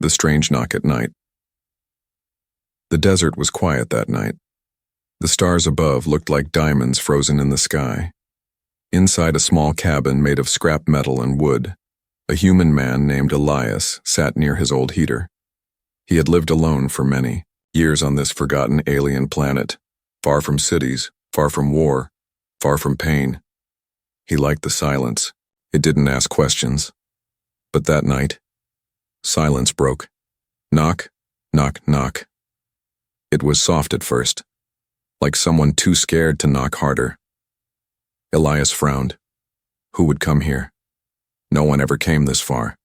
The strange knock at night. The desert was quiet that night. The stars above looked like diamonds frozen in the sky. Inside a small cabin made of scrap metal and wood, a human man named Elias sat near his old heater. He had lived alone for many years on this forgotten alien planet, far from cities, far from war, far from pain. He liked the silence. It didn't ask questions. But that night, silence broke. Knock, knock, knock. It was soft at first, like someone too scared to knock harder. Elias frowned. Who would come here? No one ever came this far.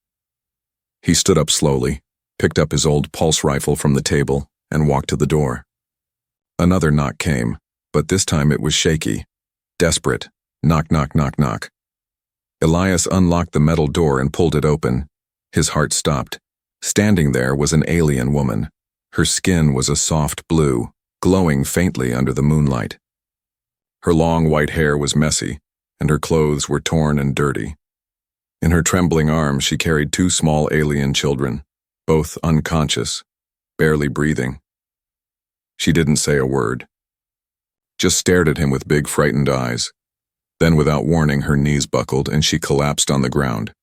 He stood up slowly, picked up his old pulse rifle from the table, and walked to the door. Another knock came, but this time it was shaky, desperate. Knock, knock, knock, knock. Elias unlocked the metal door and pulled it open. His heart stopped. Standing there was an alien woman. Her skin was a soft blue, glowing faintly under the moonlight. Her long white hair was messy, and her clothes were torn and dirty. In her trembling arms she carried two small alien children, both unconscious, barely breathing. She didn't say a word, just stared at him with big frightened eyes. Then without warning her knees buckled and she collapsed on the ground.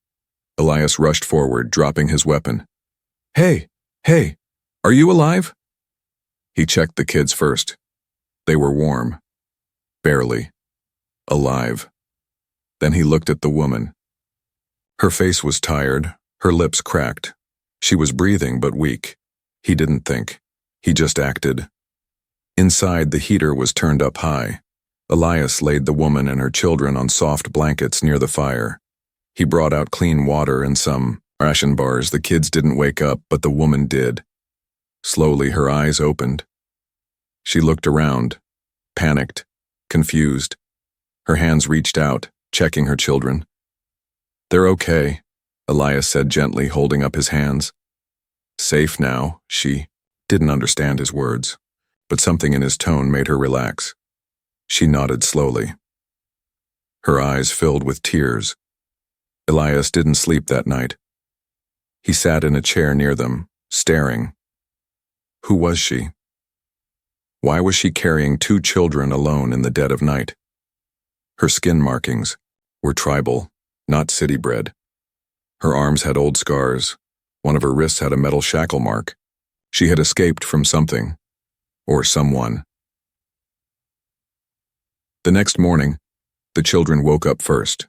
Elias rushed forward, dropping his weapon. Hey, are you alive? He checked the kids first. They were warm. Barely. Alive. Then he looked at the woman. Her face was tired, her lips cracked. She was breathing but weak. He didn't think. He just acted. Inside, the heater was turned up high. Elias laid the woman and her children on soft blankets near the fire. He brought out clean water and some ration bars. The kids didn't wake up, but the woman did. Slowly, her eyes opened. She looked around, panicked, confused. Her hands reached out, checking her children. They're okay, Elias said gently, holding up his hands. Safe now, she didn't understand his words, but something in his tone made her relax. She nodded slowly. Her eyes filled with tears. Elias didn't sleep that night. He sat in a chair near them, staring. Who was she? Why was she carrying two children alone in the dead of night? Her skin markings were tribal, not city-bred. Her arms had old scars. One of her wrists had a metal shackle mark. She had escaped from something, or someone. The next morning, the children woke up first.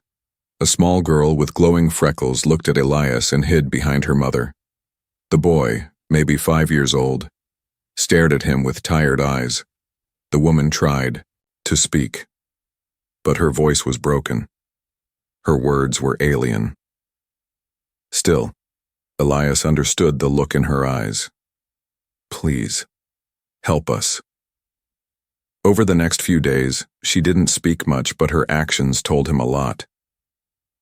A small girl with glowing freckles looked at Elias and hid behind her mother. The boy, maybe 5 years old, stared at him with tired eyes. The woman tried to speak, but her voice was broken. Her words were alien. Still, Elias understood the look in her eyes. Please, help us. Over the next few days, she didn't speak much, but her actions told him a lot.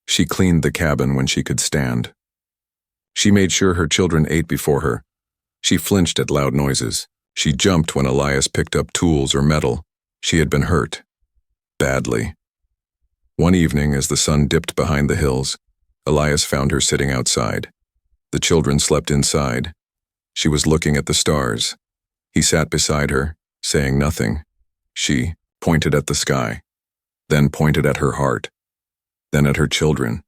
She cleaned the cabin when she could stand. She made sure her children ate before her. She flinched at loud noises. She jumped when Elias picked up tools or metal. She had been hurt. Badly. One evening, as the sun dipped behind the hills, Elias found her sitting outside. The children slept inside. She was looking at the stars. He sat beside her, saying nothing. She pointed at the sky, then pointed at her heart, then at her children.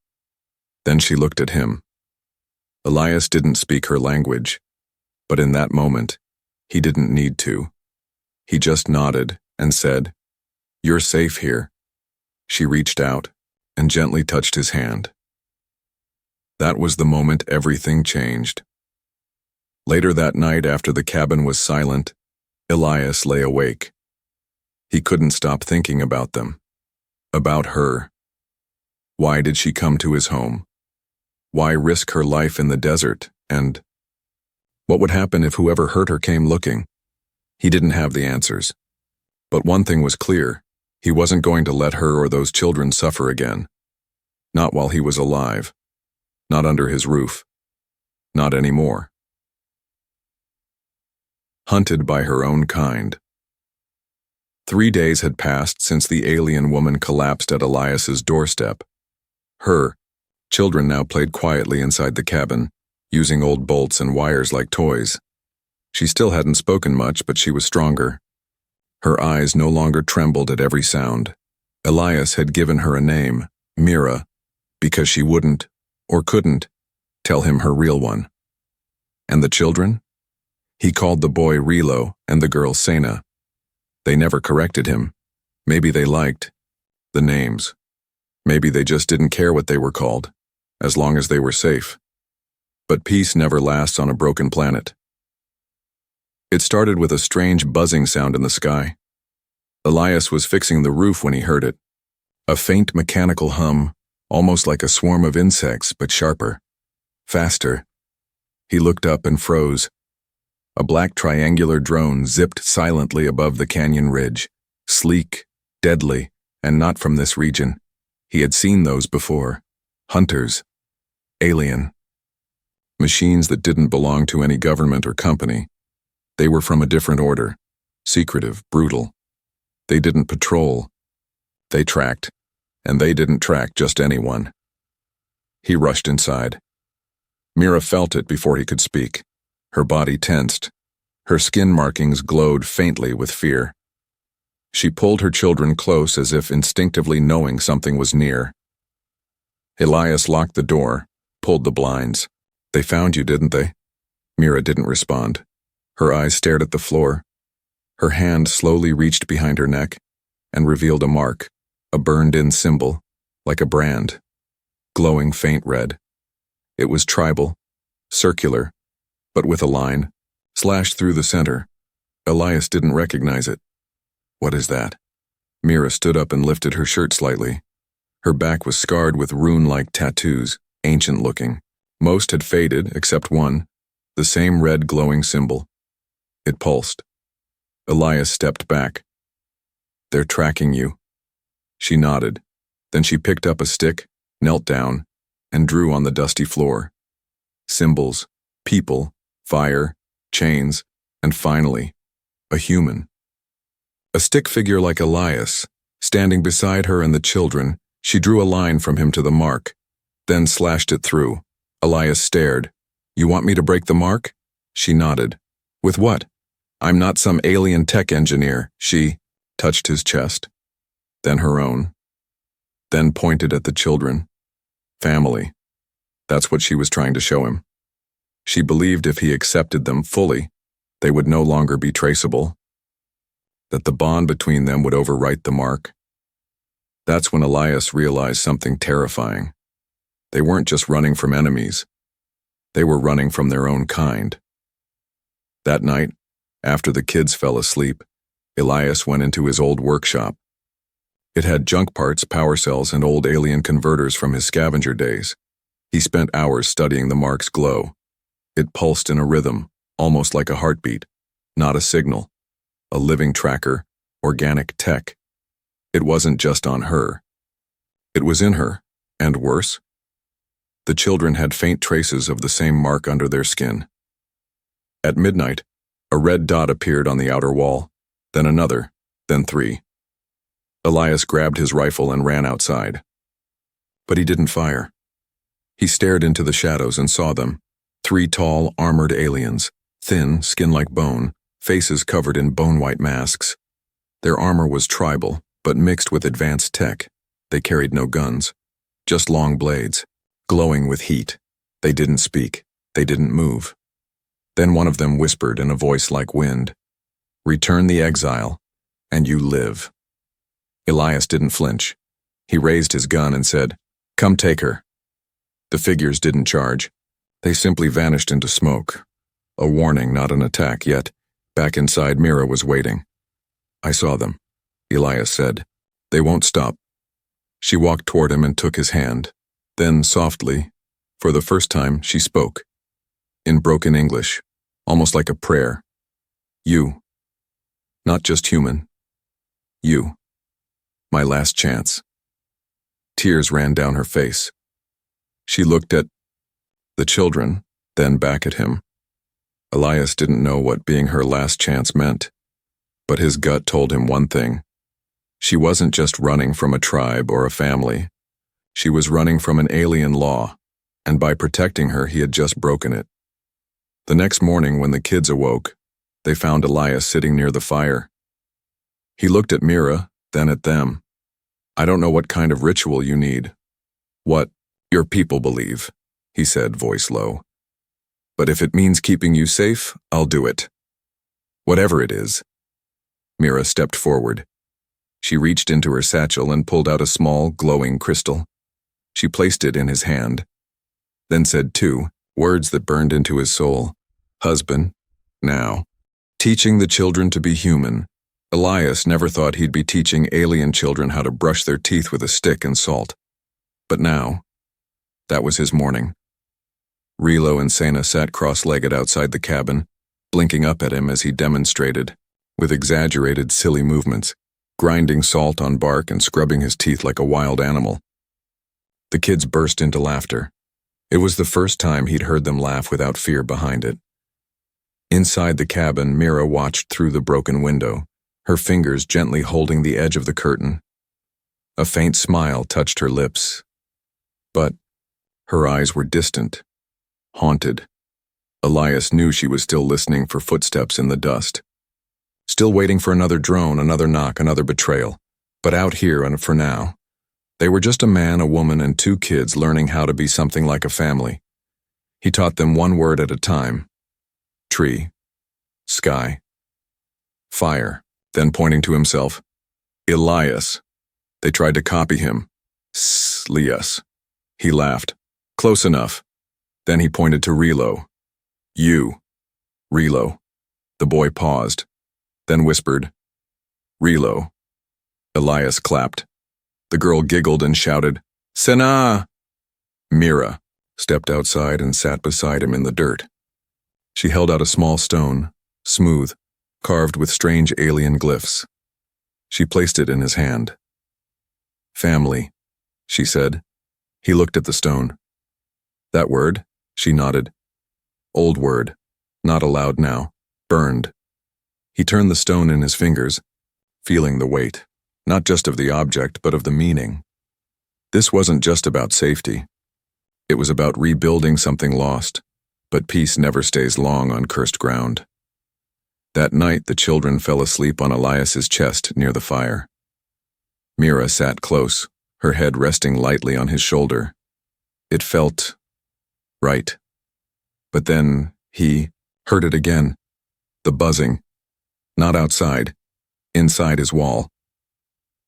Then she looked at him. Elias didn't speak her language, but in that moment, he didn't need to. He just nodded and said, "You're safe here." She reached out and gently touched his hand. That was the moment everything changed. Later that night, after the cabin was silent, Elias lay awake. He couldn't stop thinking about them, about her. Why did she come to his home? Why risk her life in the desert? And what would happen if whoever hurt her came looking? He didn't have the answers. But one thing was clear. He wasn't going to let her or those children suffer again. Not while he was alive. Not under his roof. Not anymore. Hunted by her own kind. 3 days had passed since the alien woman collapsed at Elias's doorstep. Her children now played quietly inside the cabin, using old bolts and wires like toys. She still hadn't spoken much, but she was stronger. Her eyes no longer trembled at every sound. Elias had given her a name, Mira, because she wouldn't, or couldn't, tell him her real one. And the children? He called the boy Rilo and the girl Sena. They never corrected him. Maybe they liked the names. Maybe they just didn't care what they were called, as long as they were safe. But peace never lasts on a broken planet. It started with a strange buzzing sound in the sky. Elias was fixing the roof when he heard it. A faint mechanical hum, almost like a swarm of insects, but sharper. Faster. He looked up and froze. A black triangular drone zipped silently above the canyon ridge, sleek, deadly, and not from this region. He had seen those before. Hunters. Alien. Machines that didn't belong to any government or company. They were from a different order. Secretive, brutal. They didn't patrol. They tracked. And they didn't track just anyone. He rushed inside. Mira felt it before he could speak. Her body tensed. Her skin markings glowed faintly with fear. She pulled her children close as if instinctively knowing something was near. Elias locked the door, pulled the blinds. They found you, didn't they? Mira didn't respond. Her eyes stared at the floor. Her hand slowly reached behind her neck and revealed a mark, a burned-in symbol, like a brand, glowing faint red. It was tribal, circular, but with a line, slashed through the center. Elias didn't recognize it. What is that? Mira stood up and lifted her shirt slightly. Her back was scarred with rune-like tattoos, ancient-looking. Most had faded, except one, the same red glowing symbol. It pulsed. Elias stepped back. They're tracking you. She nodded. Then she picked up a stick, knelt down, and drew on the dusty floor. Symbols, people, fire, chains, and finally, a human. A stick figure like Elias, standing beside her and the children, she drew a line from him to the mark, then slashed it through. Elias stared. You want me to break the mark? She nodded. With what? I'm not some alien tech engineer. She touched his chest, then her own, then pointed at the children. Family. That's what she was trying to show him. She believed if he accepted them fully, they would no longer be traceable, that the bond between them would overwrite the mark. That's when Elias realized something terrifying. They weren't just running from enemies. They were running from their own kind. That night, after the kids fell asleep, Elias went into his old workshop. It had junk parts, power cells, and old alien converters from his scavenger days. He spent hours studying the mark's glow. It pulsed in a rhythm, almost like a heartbeat, not a signal. A living tracker, organic tech. It wasn't just on her. It was in her, and worse. The children had faint traces of the same mark under their skin. At midnight, a red dot appeared on the outer wall, then another, then three. Elias grabbed his rifle and ran outside. But he didn't fire. He stared into the shadows and saw them, 3 tall, armored aliens, thin, skin like bone, faces covered in bone-white masks. Their armor was tribal, but mixed with advanced tech. They carried no guns, just long blades, glowing with heat. They didn't speak. They didn't move. Then one of them whispered in a voice like wind, "Return the exile, and you live." Elias didn't flinch. He raised his gun and said, "Come take her." The figures didn't charge. They simply vanished into smoke. A warning, not an attack, yet back inside Mira was waiting. "I saw them," Elias said. "They won't stop." She walked toward him and took his hand. Then, softly, for the first time, she spoke. In broken English, almost like a prayer. "You. Not just human. You. My last chance." Tears ran down her face. She looked at the children, then back at him. Elias didn't know what being her last chance meant, but his gut told him one thing. She wasn't just running from a tribe or a family. She was running from an alien law, and by protecting her, he had just broken it. The next morning, when the kids awoke, they found Elias sitting near the fire. He looked at Mira, then at them. "I don't know what kind of ritual you need. What your people believe," he said, voice low. "But if it means keeping you safe, I'll do it. Whatever it is." Mira stepped forward. She reached into her satchel and pulled out a small, glowing crystal. She placed it in his hand, then said two words that burned into his soul. "Husband, now." Teaching the children to be human. Elias never thought he'd be teaching alien children how to brush their teeth with a stick and salt. But now, that was his morning. Rilo and Sena sat cross-legged outside the cabin, blinking up at him as he demonstrated, with exaggerated, silly movements, grinding salt on bark and scrubbing his teeth like a wild animal. The kids burst into laughter. It was the first time he'd heard them laugh without fear behind it. Inside the cabin, Mira watched through the broken window, her fingers gently holding the edge of the curtain. A faint smile touched her lips, but her eyes were distant, haunted. Elias knew she was still listening for footsteps in the dust, still waiting for another drone, another knock, another betrayal. But out here, and for now, they were just a man, a woman, and two kids learning how to be something like a family. He taught them one word at a time: tree, sky, fire. Then pointing to himself, "Elias." They tried to copy him. "Slias." He laughed. "Close enough." Then he pointed to Rilo. "You." "Rilo." The boy paused, then whispered, "Rilo." Elias clapped. The girl giggled and shouted, "Sena!" Mira stepped outside and sat beside him in the dirt. She held out a small stone, smooth, carved with strange alien glyphs. She placed it in his hand. "Family," she said. He looked at the stone. "That word?" She nodded. "Old word, not allowed now, burned." He turned the stone in his fingers, feeling the weight, not just of the object, but of the meaning. This wasn't just about safety. It was about rebuilding something lost, but peace never stays long on cursed ground. That night, the children fell asleep on Elias's chest near the fire. Mira sat close, her head resting lightly on his shoulder. It felt right. But then he heard it again, the buzzing, not outside, inside his wall.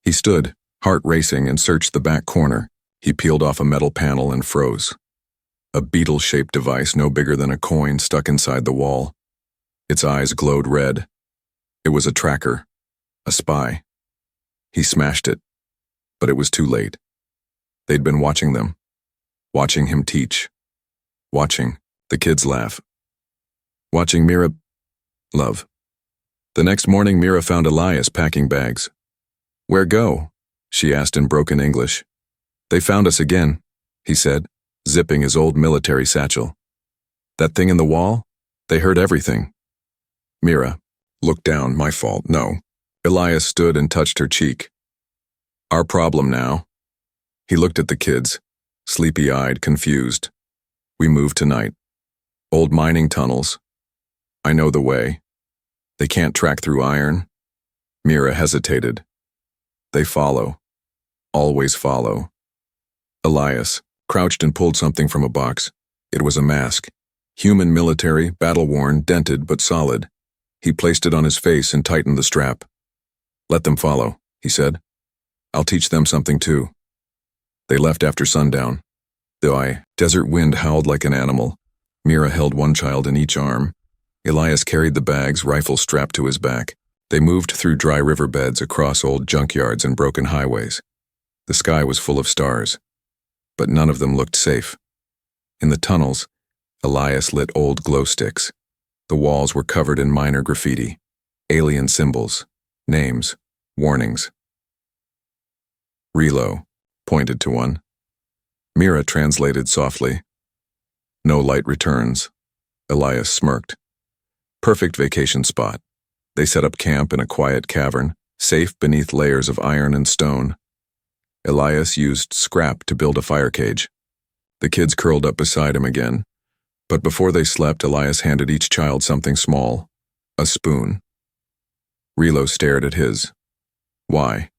He stood, heart racing, and searched the back corner. He peeled off a metal panel and froze. A beetle-shaped device no bigger than a coin stuck inside the wall. Its eyes glowed red. It was a tracker, a spy. He smashed it, but it was too late. They'd been watching them, watching him teach, watching the kids laugh, watching Mira love. The next morning, Mira found Elias packing bags. "Where go?" she asked in broken English. "They found us again," he said, zipping his old military satchel. "That thing in the wall? They heard everything." Mira looked down. "My fault, no." Elias stood and touched her cheek. "Our problem now." He looked at the kids, sleepy-eyed, confused. "We moved tonight. Old mining tunnels. I know the way. They can't track through iron." Mira hesitated. "They follow. Always follow." Elias crouched and pulled something from a box. It was a mask. Human military, battle-worn, dented, but solid. He placed it on his face and tightened the strap. "Let them follow," he said. "I'll teach them something too." They left after sundown. The desert wind howled like an animal. Mira held one child in each arm. Elias carried the bags, rifle strapped to his back. They moved through dry riverbeds, across old junkyards and broken highways. The sky was full of stars, but none of them looked safe. In the tunnels, Elias lit old glow sticks. The walls were covered in minor graffiti, alien symbols, names, warnings. Rilo pointed to one. Mira translated softly. "No light returns." Elias smirked. Perfect vacation spot. They set up camp in a quiet cavern, safe beneath layers of iron and stone. Elias used scrap to build a fire cage. The kids curled up beside him again, but before they slept, Elias handed each child something small, a spoon. Relo stared at his. Why?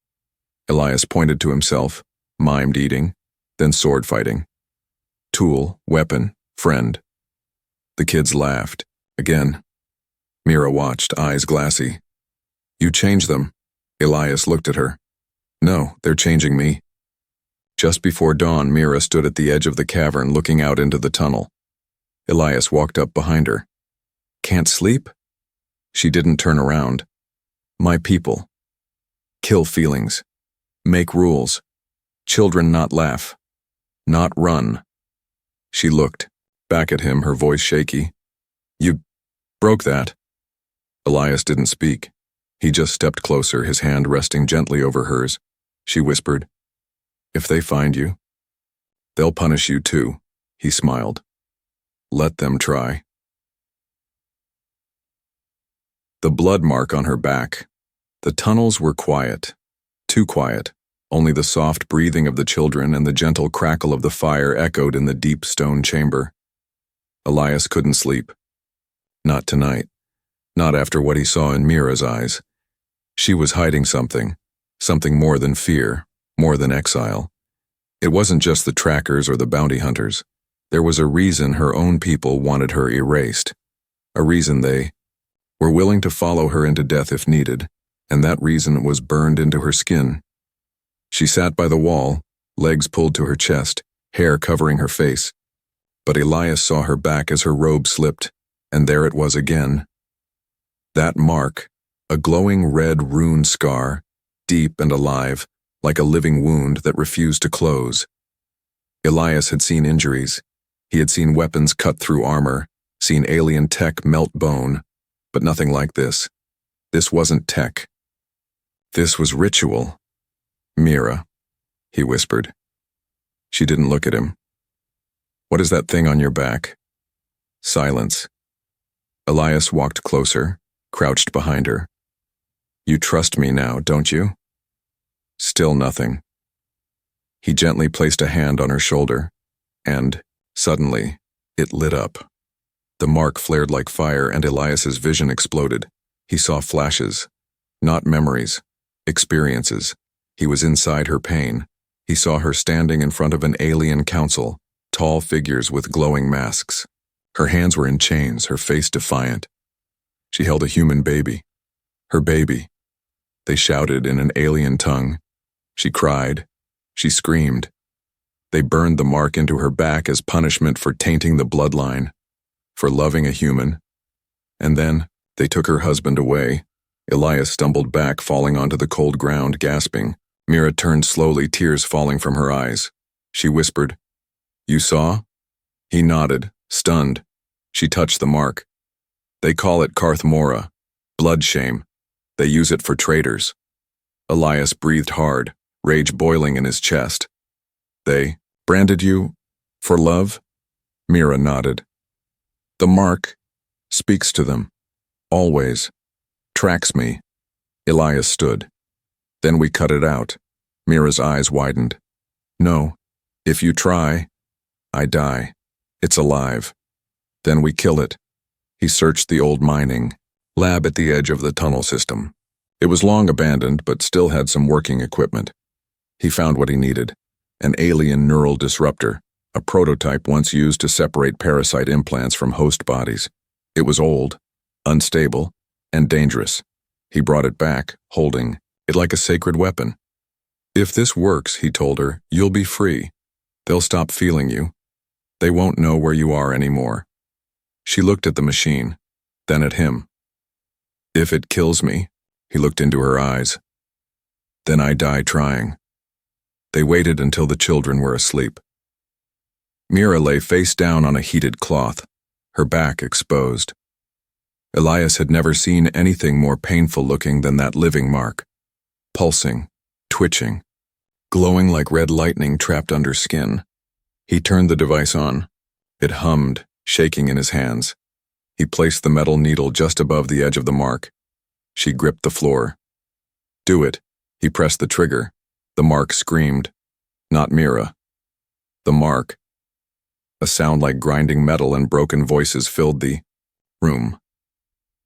Elias pointed to himself, mimed eating, then sword fighting. Tool, weapon, friend. The kids laughed. Again. Mira watched, eyes glassy. You change them. Elias looked at her. No, they're changing me. Just before dawn, Mira stood at the edge of the cavern looking out into the tunnel. Elias walked up behind her. Can't sleep? She didn't turn around. My people. Kill feelings. Make rules. Children not laugh. Not run. She looked back at him, her voice shaky. You broke that. Elias didn't speak. He just stepped closer, his hand resting gently over hers. She whispered, If they find you, they'll punish you too. He smiled. Let them try. The blood mark on her back. The tunnels were quiet. Too quiet. Only the soft breathing of the children and the gentle crackle of the fire echoed in the deep stone chamber. Elias couldn't sleep. Not tonight. Not after what he saw in Mira's eyes. She was hiding something more than fear, more than exile. It wasn't just the trackers or the bounty hunters. There was a reason her own people wanted her erased. A reason they were willing to follow her into death if needed, and that reason was burned into her skin. She sat by the wall, legs pulled to her chest, hair covering her face. But Elias saw her back as her robe slipped, and there it was again. That mark, a glowing red rune scar, deep and alive, like a living wound that refused to close. Elias had seen injuries. He had seen weapons cut through armor, seen alien tech melt bone, but nothing like this. This wasn't tech. This was ritual. Mira, he whispered. She didn't look at him. What is that thing on your back? Silence. Elias walked closer, crouched behind her. You trust me now, don't you? Still nothing. He gently placed a hand on her shoulder, and, suddenly, it lit up. The mark flared like fire, and Elias's vision exploded. He saw flashes, not memories, experiences. He was inside her pain. He saw her standing in front of an alien council, tall figures with glowing masks. Her hands were in chains, her face defiant. She held a human baby. Her baby. They shouted in an alien tongue. She cried. She screamed. They burned the mark into her back as punishment for tainting the bloodline, for loving a human. And then they took her husband away. Elias stumbled back, falling onto the cold ground, gasping. Mira turned slowly, tears falling from her eyes. She whispered, You saw? He nodded, stunned. She touched the mark. They call it Karthmora, blood shame. They use it for traitors. Elias breathed hard, rage boiling in his chest. They branded you for love? Mira nodded. The mark speaks to them, always, tracks me. Elias stood. Then we cut it out. Mira's eyes widened. No, if you try, I die. It's alive. Then we kill it. He searched the old mining lab at the edge of the tunnel system. It was long abandoned, but still had some working equipment. He found what he needed, an alien neural disruptor, a prototype once used to separate parasite implants from host bodies. It was old, unstable, and dangerous. He brought it back, holding it like a sacred weapon. If this works, he told her, you'll be free. They'll stop feeling you. They won't know where you are anymore. She looked at the machine, then at him. If it kills me, he looked into her eyes. Then I die trying. They waited until the children were asleep. Mira lay face down on a heated cloth, her back exposed. Elias had never seen anything more painful looking than that living mark. Pulsing, twitching, glowing like red lightning trapped under skin. He turned the device on. It hummed, shaking in his hands. He placed the metal needle just above the edge of the mark. She gripped the floor. Do it. He pressed the trigger. The mark screamed. Not Mira. The mark. A sound like grinding metal and broken voices filled the room.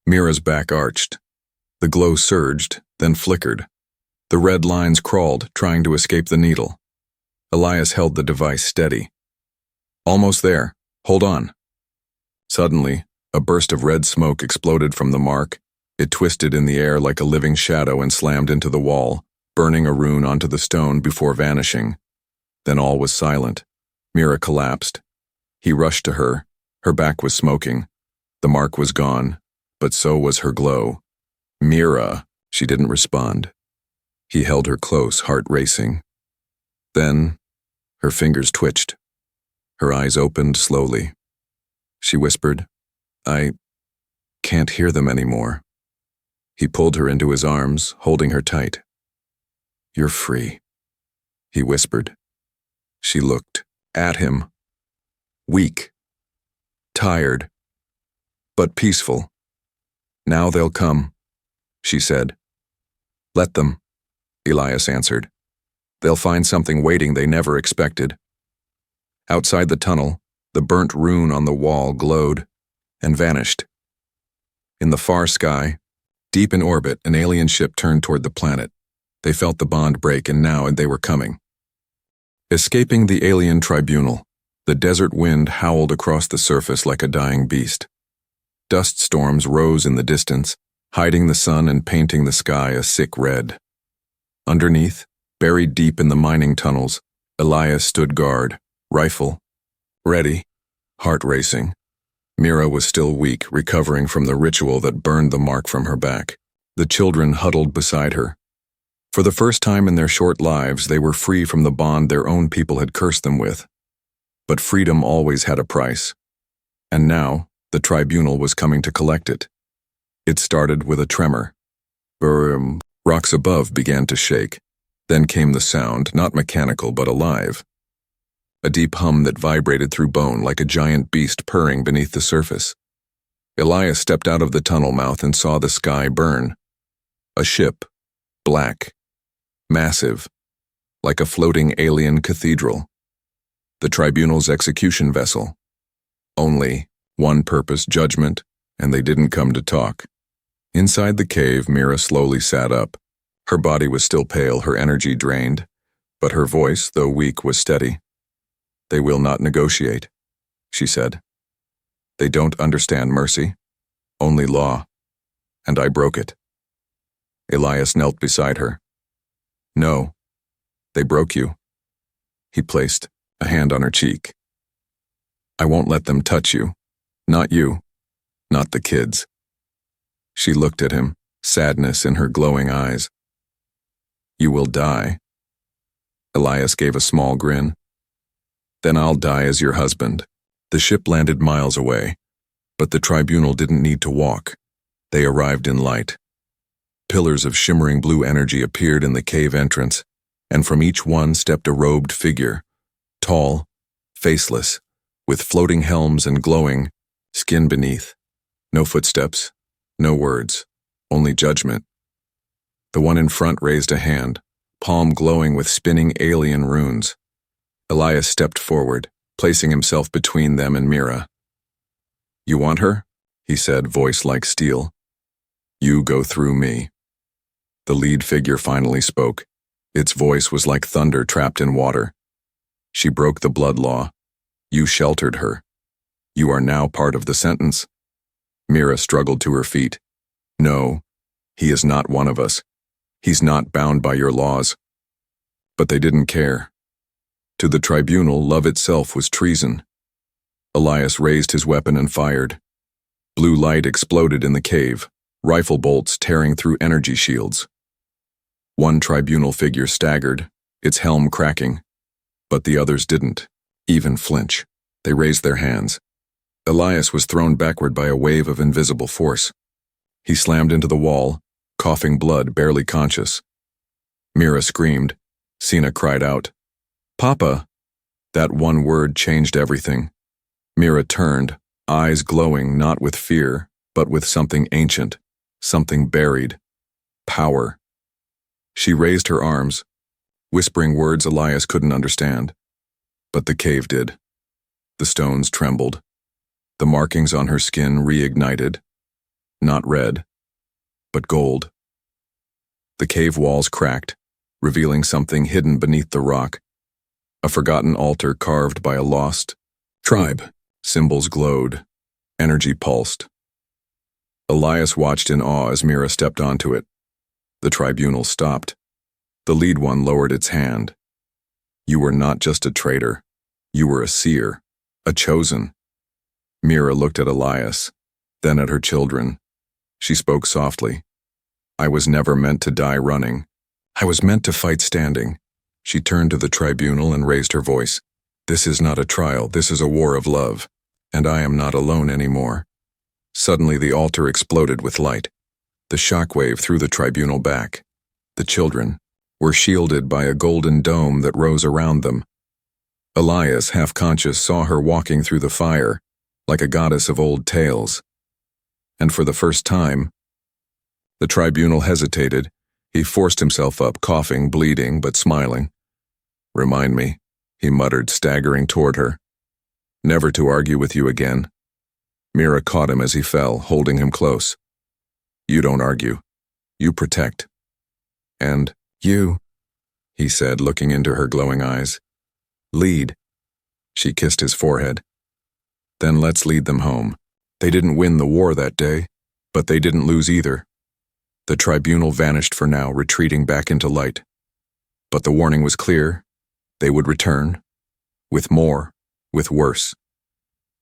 Mira's back arched. The glow surged, then flickered. The red lines crawled, trying to escape the needle. Elias held the device steady. Almost there. Hold on. Suddenly, a burst of red smoke exploded from the mark. It twisted in the air like a living shadow and slammed into the wall, burning a rune onto the stone before vanishing. Then all was silent. Mira collapsed. He rushed to her. Her back was smoking. The mark was gone, but so was her glow. Mira, she didn't respond. He held her close, heart racing. Then, her fingers twitched. Her eyes opened slowly. She whispered, "I can't hear them anymore." He pulled her into his arms, holding her tight. "You're free," he whispered. She looked at him. Weak, tired, but peaceful. "Now they'll come," she said. "Let them," Elias answered. "They'll find something waiting they never expected." Outside the tunnel, the burnt rune on the wall glowed and vanished. In the far sky, deep in orbit, an alien ship turned toward the planet. They felt the bond break, and now they were coming. Escaping the alien tribunal, the desert wind howled across the surface like a dying beast. Dust storms rose in the distance, hiding the sun and painting the sky a sick red. Underneath, buried deep in the mining tunnels, Elias stood guard, rifle ready, heart racing. Mira was still weak, recovering from the ritual that burned the mark from her back. The children huddled beside her. For the first time in their short lives, they were free from the bond their own people had cursed them with. But freedom always had a price. And now, the tribunal was coming to collect it. It started with a tremor. Rocks above began to shake. Then came the sound, not mechanical but alive. A deep hum that vibrated through bone like a giant beast purring beneath the surface. Elias stepped out of the tunnel mouth and saw the sky burn. A ship, black, massive, like a floating alien cathedral. The tribunal's execution vessel. Only one purpose, judgment, and they didn't come to talk. Inside the cave, Mira slowly sat up. Her body was still pale, her energy drained, but her voice, though weak, was steady. "They will not negotiate," she said. "They don't understand mercy, only law, and I broke it." Elias knelt beside her. "No, they broke you." He placed a hand on her cheek. "I won't let them touch you. Not you, not the kids." She looked at him, sadness in her glowing eyes. "You will die." Elias gave a small grin. "Then I'll die as your husband." The ship landed miles away, but the tribunal didn't need to walk. They arrived in light. Pillars of shimmering blue energy appeared in the cave entrance, and from each one stepped a robed figure, tall, faceless, with floating helms and glowing skin beneath. No footsteps, no words, only judgment. The one in front raised a hand, palm glowing with spinning alien runes. Elias stepped forward, placing himself between them and Mira. "You want her?" he said, voice like steel. "You go through me." The lead figure finally spoke. Its voice was like thunder trapped in water. "She broke the blood law. You sheltered her. You are now part of the sentence." Mira struggled to her feet. "No, he is not one of us. He's not bound by your laws." But they didn't care. To the tribunal, love itself was treason. Elias raised his weapon and fired. Blue light exploded in the cave, rifle bolts tearing through energy shields. One tribunal figure staggered, its helm cracking, but the others didn't even flinch. They raised their hands. Elias was thrown backward by a wave of invisible force. He slammed into the wall, coughing blood, barely conscious. Mira screamed. Sina cried out, "Papa!" That one word changed everything. Mira turned, eyes glowing not with fear, but with something ancient, something buried. Power. She raised her arms, whispering words Elias couldn't understand. But the cave did. The stones trembled. The markings on her skin reignited. Not red, but gold. The cave walls cracked, revealing something hidden beneath the rock. A forgotten altar carved by a lost tribe. Symbols glowed. Energy pulsed. Elias watched in awe as Mira stepped onto it. The tribunal stopped. The lead one lowered its hand. You were not just a traitor. You were a seer, a chosen. Mira looked at Elias, then at her children. She spoke softly. I was never meant to die running. I was meant to fight standing. She turned to the tribunal and raised her voice. This is not a trial, this is a war of love, and I am not alone anymore. Suddenly the altar exploded with light. The shockwave threw the tribunal back. The children were shielded by a golden dome that rose around them. Elias, half-conscious, saw her walking through the fire, like a goddess of old tales. And for the first time, the tribunal hesitated. He forced himself up, coughing, bleeding, but smiling. Remind me, he muttered, staggering toward her. Never to argue with you again. Mira caught him as he fell, holding him close. You don't argue. You protect. And you, he said, looking into her glowing eyes. Lead. She kissed his forehead. Then let's lead them home. They didn't win the war that day, but they didn't lose either. The tribunal vanished for now, retreating back into light. But the warning was clear. They would return. With more, with worse.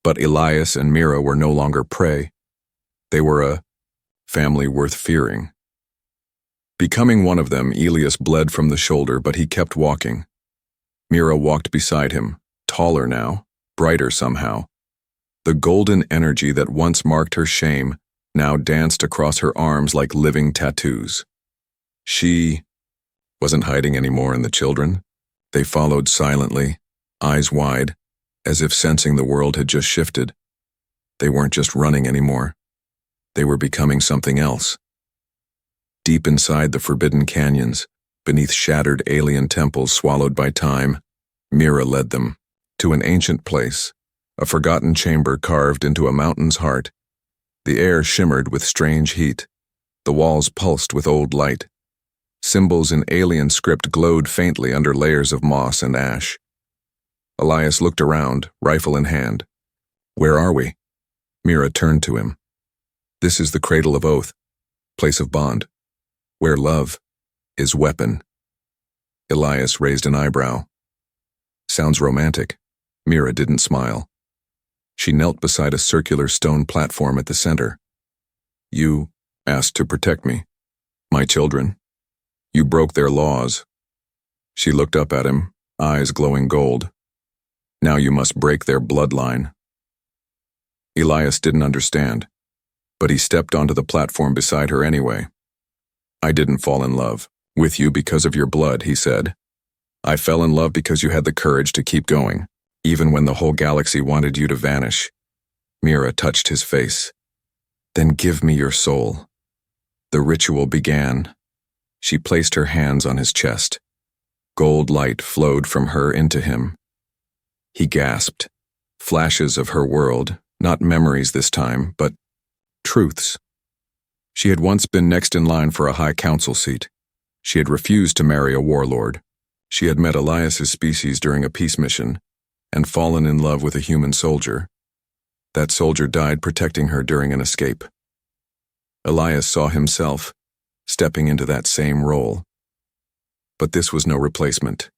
But Elias and Mira were no longer prey. They were a family worth fearing. Becoming one of them, Elias bled from the shoulder, but he kept walking. Mira walked beside him, taller now, brighter somehow. The golden energy that once marked her shame now danced across her arms like living tattoos. She wasn't hiding anymore in the children. They followed silently, eyes wide, as if sensing the world had just shifted. They weren't just running anymore. They were becoming something else. Deep inside the forbidden canyons, beneath shattered alien temples swallowed by time, Mira led them to an ancient place, a forgotten chamber carved into a mountain's heart. The air shimmered with strange heat. The walls pulsed with old light. Symbols in alien script glowed faintly under layers of moss and ash. Elias looked around, rifle in hand. Where are we? Mira turned to him. This is the cradle of oath, place of bond, where love is weapon. Elias raised an eyebrow. Sounds romantic. Mira didn't smile. She knelt beside a circular stone platform at the center. You asked to protect me, my children. You broke their laws. She looked up at him, eyes glowing gold. Now you must break their bloodline. Elias didn't understand, but he stepped onto the platform beside her anyway. I didn't fall in love with you because of your blood, he said. I fell in love because you had the courage to keep going, even when the whole galaxy wanted you to vanish. Mira touched his face. Then give me your soul. The ritual began. She placed her hands on his chest. Gold light flowed from her into him. He gasped. Flashes of her world, not memories this time, but truths. She had once been next in line for a high council seat. She had refused to marry a warlord. She had met Elias's species during a peace mission and fallen in love with a human soldier. That soldier died protecting her during an escape. Elias saw himself stepping into that same role. But this was no replacement.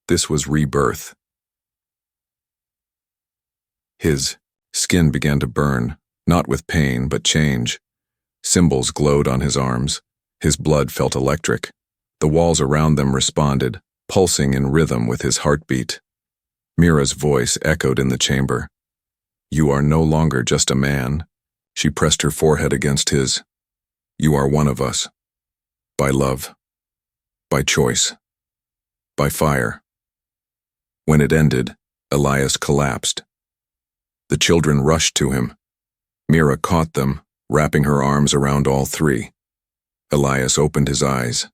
This was rebirth. His skin began to burn, not with pain, but change. Symbols glowed on his arms. His blood felt electric. The walls around them responded, pulsing in rhythm with his heartbeat. Mira's voice echoed in the chamber. You are no longer just a man. She pressed her forehead against his. You are one of us. By love. By choice. By fire. When it ended, Elias collapsed. The children rushed to him. Mira caught them, wrapping her arms around all three. Elias opened his eyes.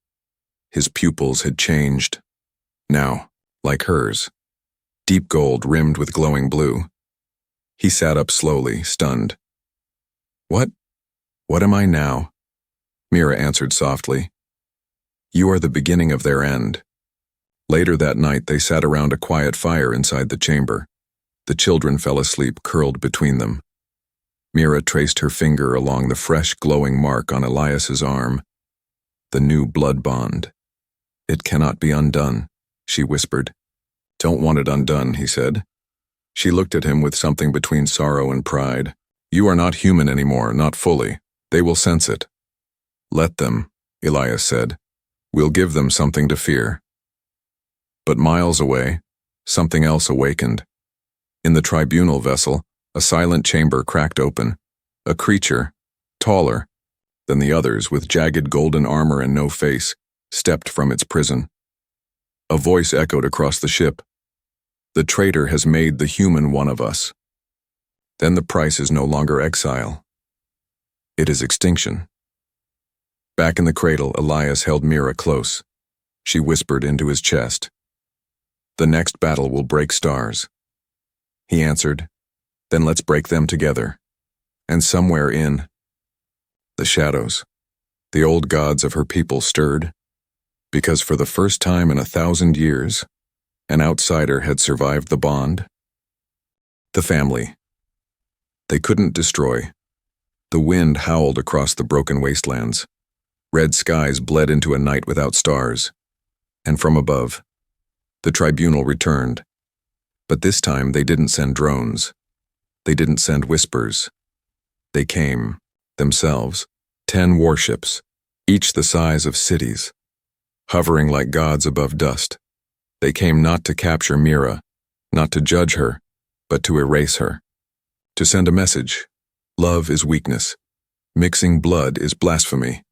His pupils had changed. Now, like hers. Deep gold rimmed with glowing blue. He sat up slowly, stunned. What? What am I now? Mira answered softly. You are the beginning of their end. Later that night, they sat around a quiet fire inside the chamber. The children fell asleep, curled between them. Mira traced her finger along the fresh, glowing mark on Elias's arm. The new blood bond. It cannot be undone, she whispered. Don't want it undone, he said. She looked at him with something between sorrow and pride. You are not human anymore, not fully. They will sense it. Let them, Elias said. We'll give them something to fear. But miles away, something else awakened. In the tribunal vessel, a silent chamber cracked open. A creature, taller than the others, with jagged golden armor and no face, stepped from its prison. A voice echoed across the ship. The traitor has made the human one of us. Then the price is no longer exile. It is extinction. Back in the cradle, Elias held Mira close. She whispered into his chest. The next battle will break stars. He answered, then let's break them together. And somewhere in the shadows, the old gods of her people stirred, because for the first time in 1,000 years, an outsider had survived the bond. The family. They couldn't destroy. The wind howled across the broken wastelands. Red skies bled into a night without stars. And from above, the tribunal returned. But this time they didn't send drones. They didn't send whispers. They came, themselves, 10 warships, each the size of cities, hovering like gods above dust. They came not to capture Mira, not to judge her, but to erase her. To send a message. Love is weakness. Mixing blood is blasphemy.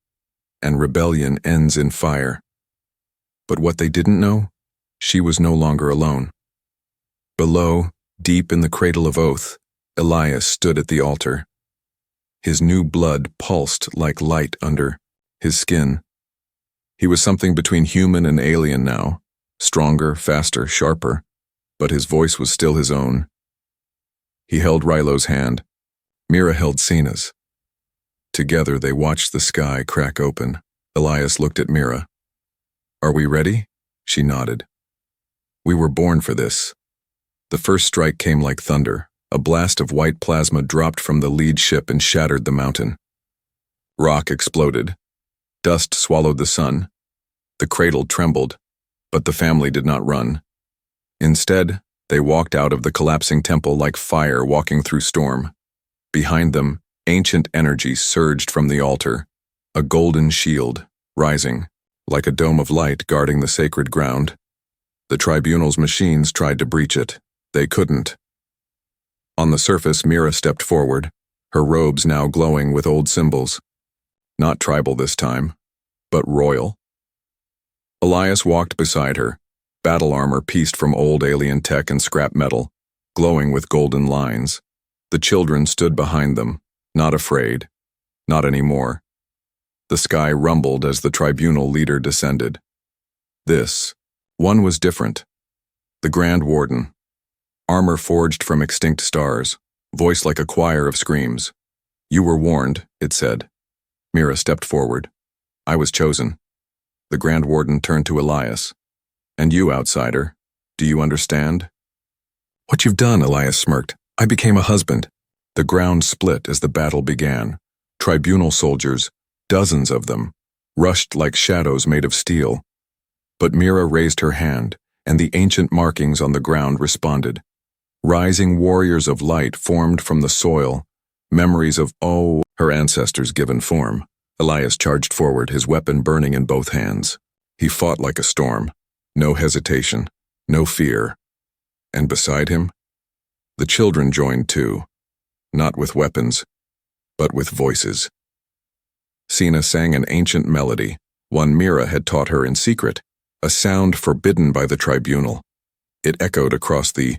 And rebellion ends in fire. But what they didn't know? She was no longer alone. Below, deep in the cradle of oath, Elias stood at the altar. His new blood pulsed like light under his skin. He was something between human and alien now, stronger, faster, sharper, but his voice was still his own. He held Rilo's hand. Mira held Sina's. Together they watched the sky crack open. Elias looked at Mira. Are we ready? She nodded. We were born for this. The first strike came like thunder. A blast of white plasma dropped from the lead ship and shattered the mountain. Rock exploded. Dust swallowed the sun. The cradle trembled, but the family did not run. Instead, they walked out of the collapsing temple like fire walking through storm. Behind them, ancient energy surged from the altar, a golden shield, rising, like a dome of light guarding the sacred ground. The tribunal's machines tried to breach it. They couldn't. On the surface, Mira stepped forward, her robes now glowing with old symbols. Not tribal this time, but royal. Elias walked beside her, battle armor pieced from old alien tech and scrap metal, glowing with golden lines. The children stood behind them, not afraid, not anymore. The sky rumbled as the tribunal leader descended. This one was different. The Grand Warden, armor forged from extinct stars, voice like a choir of screams. You were warned, it said. Mira stepped forward. I was chosen. The Grand Warden turned to Elias. And you, outsider, do you understand? What you've done, Elias smirked. I became a husband. The ground split as the battle began. Tribunal soldiers, dozens of them, rushed like shadows made of steel. But Mira raised her hand, and the ancient markings on the ground responded. Rising warriors of light formed from the soil, memories of, her ancestors' given form. Elias charged forward, his weapon burning in both hands. He fought like a storm, no hesitation, no fear. And beside him, the children joined too, not with weapons, but with voices. Sina sang an ancient melody, one Mira had taught her in secret, a sound forbidden by the tribunal. It echoed across the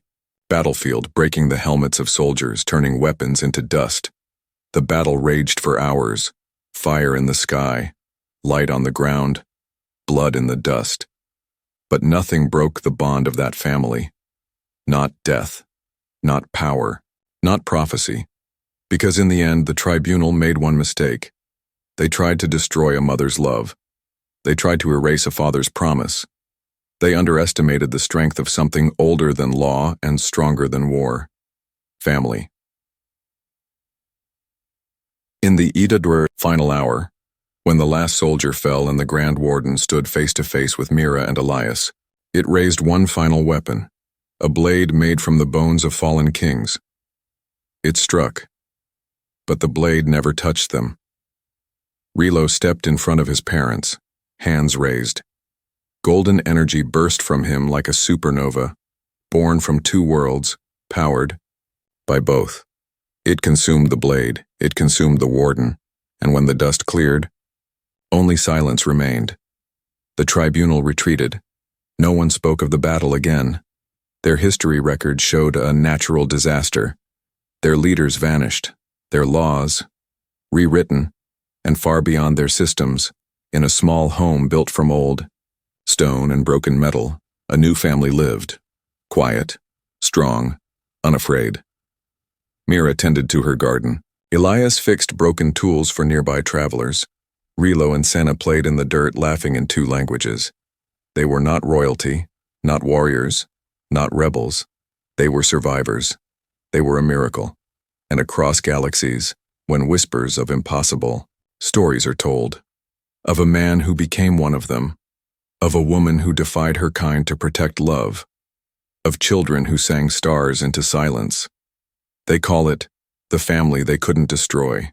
battlefield, breaking the helmets of soldiers, turning weapons into dust. The battle raged for hours, fire in the sky, light on the ground, blood in the dust. But nothing broke the bond of that family. Not death, not power, not prophecy, because in the end the tribunal made one mistake. They tried to destroy a mother's love. They tried to erase a father's promise. They underestimated the strength of something older than law and stronger than war: family. In the Ida final hour, when the last soldier fell and the Grand Warden stood face to face with Mira and Elias, it raised one final weapon, a blade made from the bones of fallen kings. It struck, but the blade never touched them. Rilo stepped in front of his parents, hands raised. Golden energy burst from him like a supernova, born from two worlds, powered by both. It consumed the blade, it consumed the warden, and when the dust cleared, only silence remained. The tribunal retreated. No one spoke of the battle again. Their history record showed a natural disaster. Their leaders vanished, their laws rewritten, and far beyond their systems, in a small home built from old stone and broken metal, a new family lived, quiet, strong, unafraid. Mira tended to her garden. Elias fixed broken tools for nearby travelers. Rilo and Senna played in the dirt, laughing in two languages. They were not royalty, not warriors, not rebels. They were survivors. They were a miracle. And across galaxies, when whispers of impossible, stories are told. Of a man who became one of them. Of a woman who defied her kind to protect love. Of children who sang stars into silence. They call it the family they couldn't destroy.